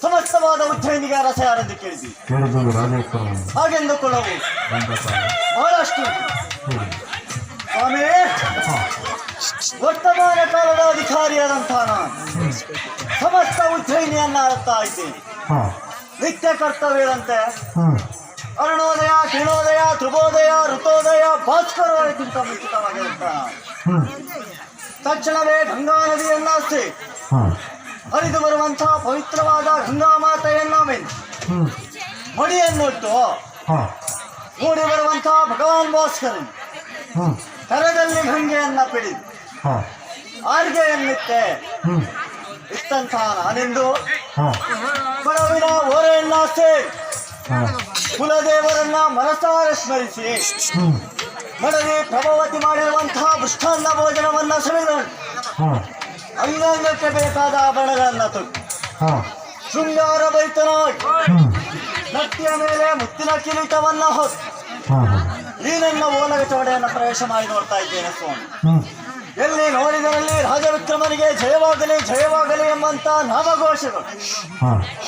ಸಮಸ್ತವಾದ ಉಜ್ಜಯಿನಿಗೆ ಅರಸ ಯಾರೆಂದು ಕೇಳಿದ್ವಿ. ಹಾಗೆಂದುಕೊಳ್ಳವು ಬಹಳಷ್ಟು ಸ್ವಾಮಿ. ವರ್ತಮಾನ ಕಾಲದ ಅಧಿಕಾರಿಯಾದಂತಹ ನಾನು ಸಮಸ್ತ ಉಜ್ಜಯಿನಿಯನ್ನ ಆಳುತ್ತಾ ಇದ್ದೇನೆ. ನಿತ್ಯ ಕರ್ತವ್ಯದಂತೆ ಅರುಣೋದಯ, ಕಿರಣೋದಯ, ಧ್ರುವೋದಯ, ಋತೋದಯ, ಭಾಸ್ಕರೋದಯಕ್ಕಿಂತ ಮುಂಚಿತವಾಗಿರುತ್ತಾ ತಕ್ಷಣವೇ ಗಂಗಾ ನದಿಯನ್ನಷ್ಟೇ ಹರಿದು ಬರುವಂತಹ ಪವಿತ್ರವಾದ ಗಂಗಾ ಮಾತೆಯನ್ನ ಮಡಿಯನ್ನಿಟ್ಟು ಮೂಡಿ ಬರುವಂತಹ ಭಗವಾನ್ ಭಾಸ್ಕರನ್ ಕರದಲ್ಲಿ ಗಂಗೆಯನ್ನ ಪಿಡಿದು ಆರ್ಗೆಯನ್ನಿತ್ತೆ ಇತ್ತಂತಹ ನಾನೆಂದು ಕೊಡವಿನ ಓರೆಯನ್ನ ಸೇರಿ ಕುಲದೇವರನ್ನ ಮನಸಾರೆ ಸ್ಮರಿಸಿ ಮಡದಿ ಪ್ರಭಾವತಿ ಮಾಡಿರುವಂತಹ ಮೃಷ್ಟಾನ್ನ ಭೋಜನವನ್ನ ಸವಿದಳು. ಅಂಗಾಂಗಕ್ಕೆ ಬೇಕಾದ ಆಭರಣಗಳನ್ನ ತೊಟ್ಟು ಶೃಂಗಾರ ಭರಿತನಾಗಿ ನಟ್ಟಿಯ ಮೇಲೆ ಮುತ್ತಿನ ಕಿರೀಟವನ್ನ ಹೊತ್ತು ಈ ನನ್ನ ಓಲಗ ಚೌಡೆಯನ್ನು ಪ್ರವೇಶ ಮಾಡಿ ನೋಡ್ತಾ ಇದ್ದೇನೆ ಸ್ವಾಮಿ. ಎಲ್ಲಿ ನೋಡಿದರಲ್ಲಿ ರಾಜವಿಕ್ರಮನಿಗೆ ಜಯವಾಗಲಿ ಜಯವಾಗಲಿ ಎಂಬಂತ ನಾಮಘೋಷಗಳು